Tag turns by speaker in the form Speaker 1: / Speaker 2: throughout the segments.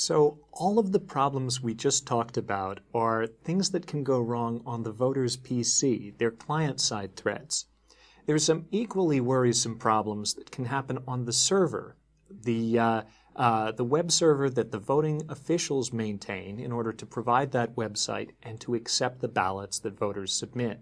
Speaker 1: So all of the problems we just talked about are things that can go wrong on the voter's PC, their client-side threads. There's some equally worrisome problems that can happen on the server, the web server that the voting officials maintain in order to provide that website and to accept the ballots that voters submit.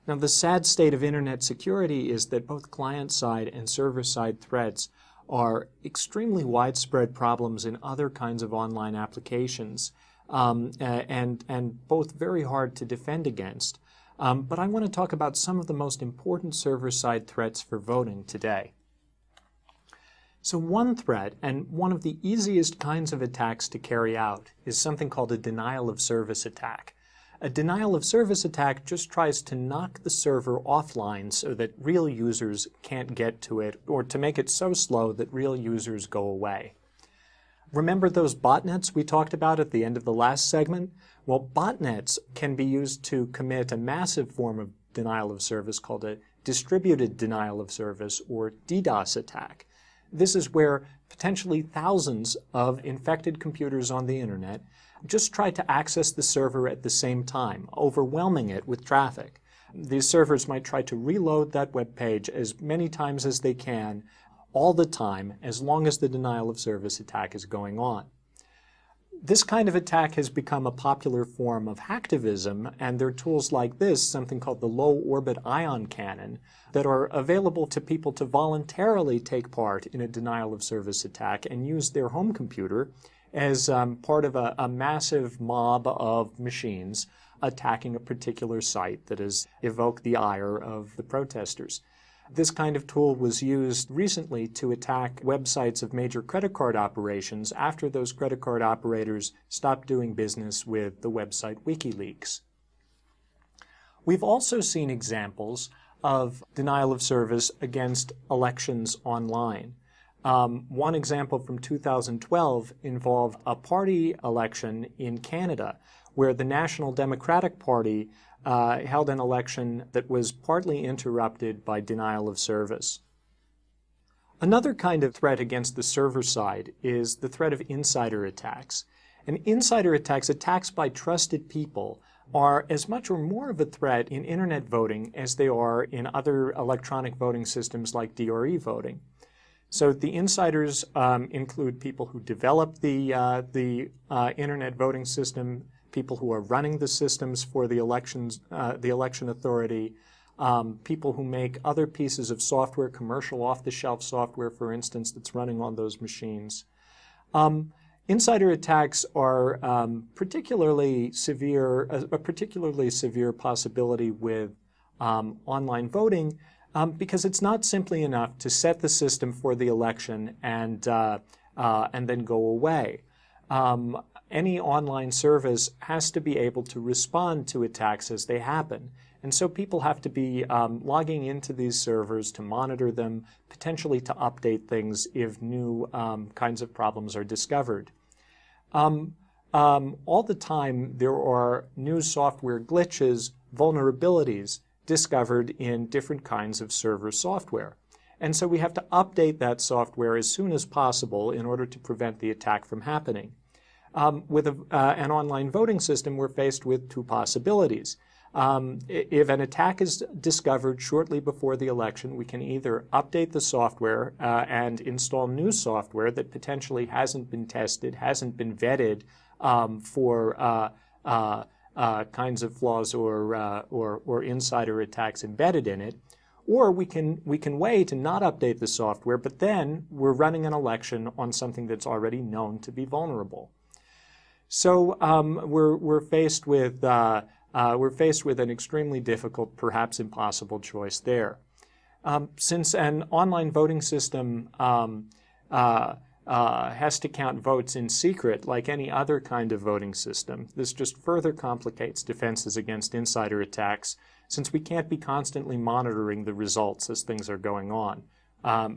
Speaker 1: Now, the sad state of Internet security is that both client-side and server-side threats are extremely widespread problems in other kinds of online applications, and both very hard to defend against. But I want to talk about some of the most important server-side threats for voting today. So one threat, and one of the easiest kinds of attacks to carry out, is something called a denial-of-service attack. A denial-of-service attack just tries to knock the server offline so that real users can't get to it, or to make it so slow that real users go away. Remember those botnets we talked about at the end of the last segment? Well, botnets can be used to commit a massive form of denial-of-service called a distributed denial-of-service, or DDoS attack. This is where potentially thousands of infected computers on the Internet just try to access the server at the same time, overwhelming it with traffic. These servers might try to reload that web page as many times as they can, all the time, as long as the denial-of-service attack is going on. This kind of attack has become a popular form of hacktivism, and there are tools like this, something called the low-orbit ion cannon, that are available to people to voluntarily take part in a denial-of-service attack and use their home computer as part of a massive mob of machines attacking a particular site that has evoked the ire of the protesters. This kind of tool was used recently to attack websites of major credit card operations after those credit card operators stopped doing business with the website WikiLeaks. We've also seen examples of denial of service against elections online. One example from 2012 involved a party election in Canada where the National Democratic Party held an election that was partly interrupted by denial of service. Another kind of threat against the server side is the threat of insider attacks. And insider attacks, attacks by trusted people, are as much or more of a threat in Internet voting as they are in other electronic voting systems like DRE voting. So the insiders include people who develop the Internet voting system, people who are running the systems for the elections, the election authority, people who make other pieces of software, commercial off-the-shelf software, for instance, that's running on those machines. Insider attacks are particularly severe, a particularly severe possibility with online voting, because it's not simply enough to set the system for the election and then go away. Any online service has to be able to respond to attacks as they happen. And so people have to be logging into these servers to monitor them, potentially to update things if new kinds of problems are discovered. All the time there are new software glitches, vulnerabilities discovered in different kinds of server software. And so we have to update that software as soon as possible in order to prevent the attack from happening. With an online voting system, we're faced with two possibilities. If an attack is discovered shortly before the election, we can either update the software and install new software that potentially hasn't been tested, hasn't been vetted for kinds of flaws or insider attacks embedded in it, or we can wait and not update the software, but then we're running an election on something that's already known to be vulnerable. So we're faced with an extremely difficult, perhaps impossible choice there. Since an online voting system has to count votes in secret like any other kind of voting system, this just further complicates defenses against insider attacks, since we can't be constantly monitoring the results as things are going on.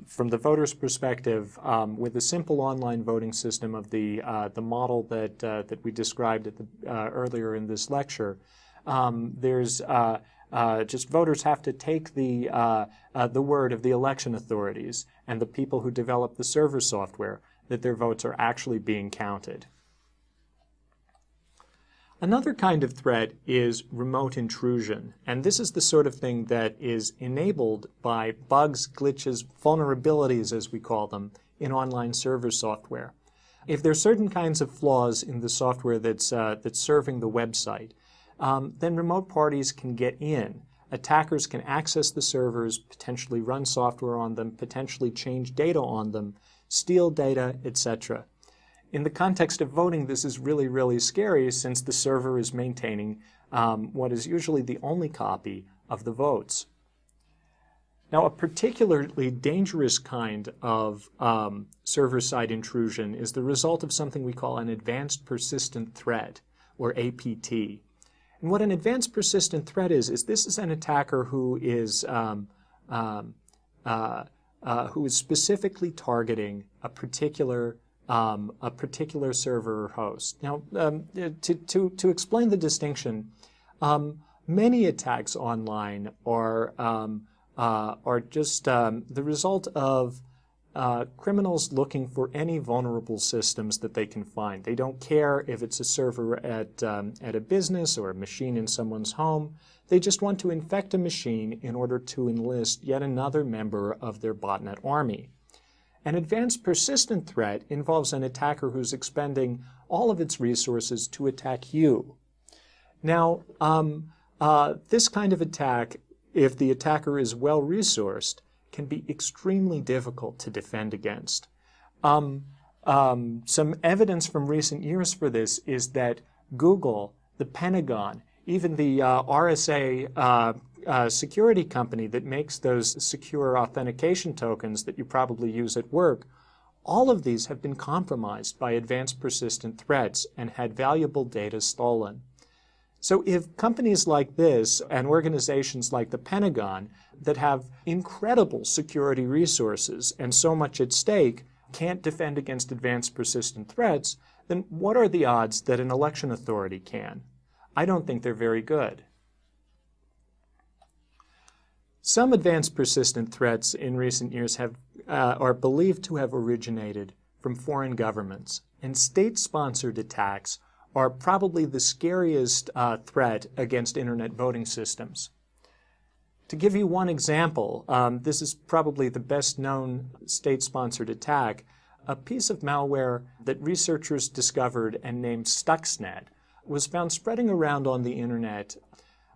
Speaker 1: From the voter's perspective, with a simple online voting system of the model that we described at earlier in this lecture, there's just voters have to take the word of the election authorities and the people who develop the server software. that their votes are actually being counted. Another kind of threat is remote intrusion, and this is the sort of thing that is enabled by bugs, glitches, vulnerabilities, as we call them, in online server software. If there are certain kinds of flaws in the software that's serving the website, then remote parties can get in. Attackers can access the servers, potentially run software on them, potentially change data on them, steal data, etc. In the context of voting, this is really, really scary since the server is maintaining what is usually the only copy of the votes. Now, a particularly dangerous kind of server-side intrusion is the result of something we call an advanced persistent threat, or APT. And what an advanced persistent threat is this is an attacker who is specifically targeting a particular server or host. Now, to explain the distinction, many attacks online are just the result of criminals looking for any vulnerable systems that they can find. They don't care if it's a server at a business or a machine in someone's home. They just want to infect a machine in order to enlist yet another member of their botnet army. An advanced persistent threat involves an attacker who's expending all of its resources to attack you. Now, this kind of attack, if the attacker is well-resourced, can be extremely difficult to defend against. Some evidence from recent years for this is that Google, the Pentagon, even the RSA security company that makes those secure authentication tokens that you probably use at work, all of these have been compromised by advanced persistent threats and had valuable data stolen. So if companies like this and organizations like the Pentagon that have incredible security resources and so much at stake can't defend against advanced persistent threats, then what are the odds that an election authority can? I don't think they're very good. Some advanced persistent threats in recent years are believed to have originated from foreign governments, and state-sponsored attacks are probably the scariest threat against internet voting systems. To give you one example, this is probably the best-known state-sponsored attack, a piece of malware that researchers discovered and named Stuxnet was found spreading around on the internet.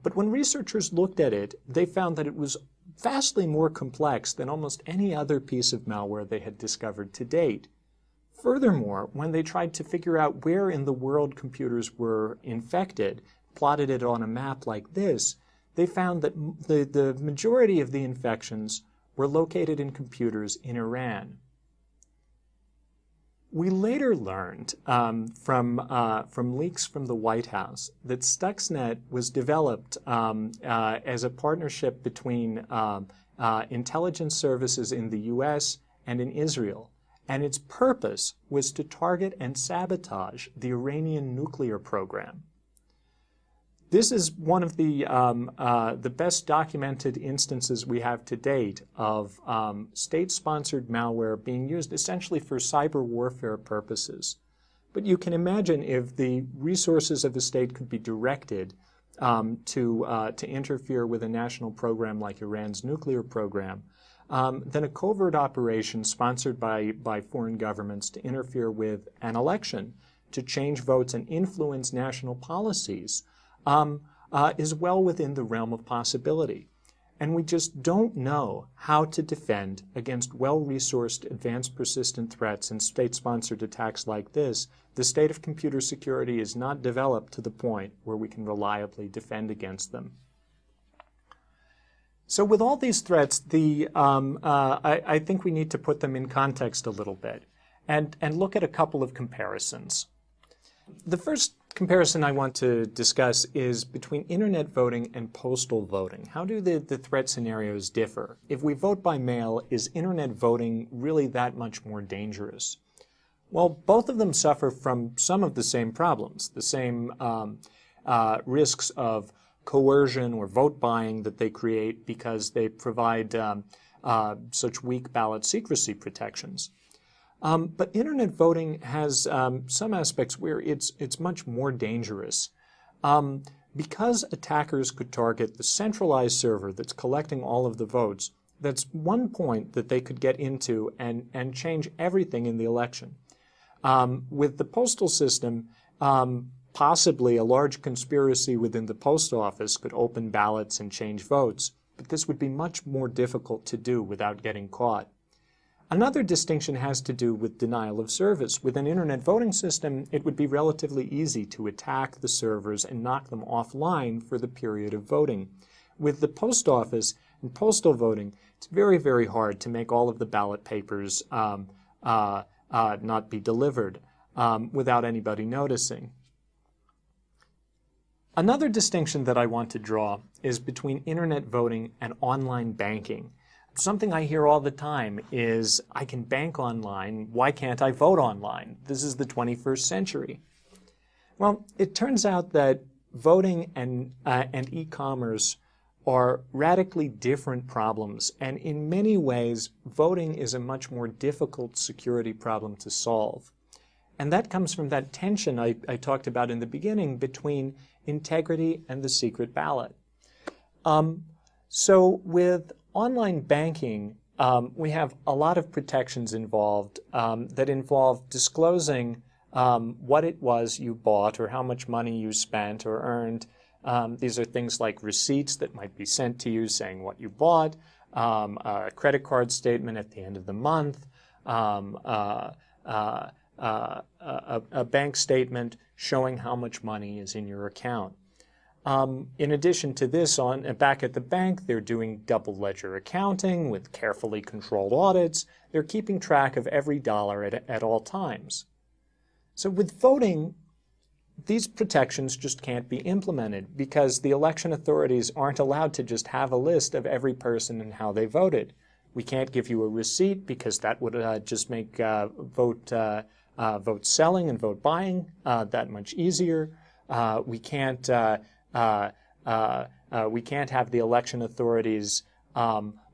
Speaker 1: But when researchers looked at it, they found that it was vastly more complex than almost any other piece of malware they had discovered to date. Furthermore, when they tried to figure out where in the world computers were infected, plotted it on a map like this, they found that the majority of the infections were located in computers in Iran. We later learned from leaks from the White House that Stuxnet was developed as a partnership between intelligence services in the US and in Israel, and its purpose was to target and sabotage the Iranian nuclear program. This is one of the best documented instances we have to date of state-sponsored malware being used essentially for cyber warfare purposes. But you can imagine if the resources of the state could be directed to interfere with a national program like Iran's nuclear program, then a covert operation sponsored by foreign governments to interfere with an election, to change votes and influence national policies, is well within the realm of possibility. And we just don't know how to defend against well-resourced advanced persistent threats and state-sponsored attacks like this. The state of computer security is not developed to the point where we can reliably defend against them. So with all these threats, I think we need to put them in context a little bit and look at a couple of comparisons. The first comparison I want to discuss is between internet voting and postal voting. How do the threat scenarios differ? If we vote by mail, is internet voting really that much more dangerous? Well, both of them suffer from some of the same problems, the same risks of coercion or vote buying that they create because they provide such weak ballot secrecy protections. But internet voting has some aspects where it's much more dangerous. Because attackers could target the centralized server that's collecting all of the votes, that's one point that they could get into and change everything in the election. With the postal system, possibly a large conspiracy within the post office could open ballots and change votes, but this would be much more difficult to do without getting caught. Another distinction has to do with denial of service. With an internet voting system, it would be relatively easy to attack the servers and knock them offline for the period of voting. With the post office and postal voting, it's very, very hard to make all of the ballot papers not be delivered without anybody noticing. Another distinction that I want to draw is between internet voting and online banking. Something I hear all the time is, I can bank online, why can't I vote online? This is the 21st century. Well, it turns out that voting and e-commerce are radically different problems, and in many ways, voting is a much more difficult security problem to solve. And that comes from that tension I talked about in the beginning between integrity and the secret ballot. So with online banking, we have a lot of protections involved that involve disclosing what it was you bought or how much money you spent or earned. These are things like receipts that might be sent to you saying what you bought, a credit card statement at the end of the month, a bank statement showing how much money is in your account. In addition to this, back at the bank, they're doing double ledger accounting with carefully controlled audits. They're keeping track of every dollar at all times. So with voting, these protections just can't be implemented because the election authorities aren't allowed to just have a list of every person and how they voted. We can't give you a receipt because that would just make vote selling and vote buying that much easier. We can't have the election authorities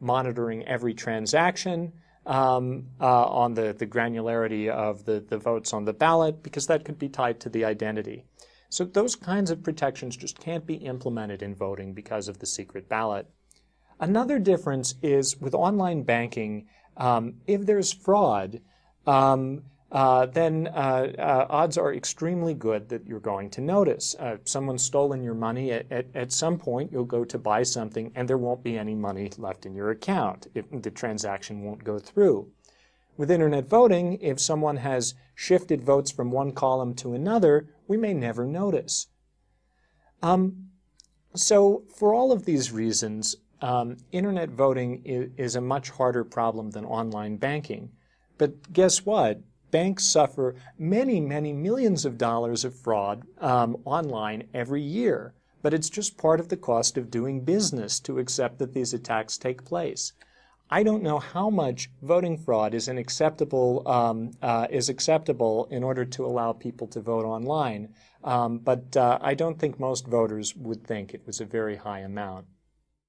Speaker 1: monitoring every transaction on the granularity of the votes on the ballot, because that could be tied to the identity. So those kinds of protections just can't be implemented in voting because of the secret ballot. Another difference is with online banking, if there's fraud, then odds are extremely good that you're going to notice. Someone's stolen your money. At some point, you'll go to buy something, and there won't be any money left in your account. The transaction won't go through. With internet voting, if someone has shifted votes from one column to another, we may never notice. So for all of these reasons, internet voting is a much harder problem than online banking. But guess what? Banks suffer many, many millions of dollars of fraud online every year. But it's just part of the cost of doing business to accept that these attacks take place. I don't know how much voting fraud is acceptable in order to allow people to vote online, but I don't think most voters would think it was a very high amount.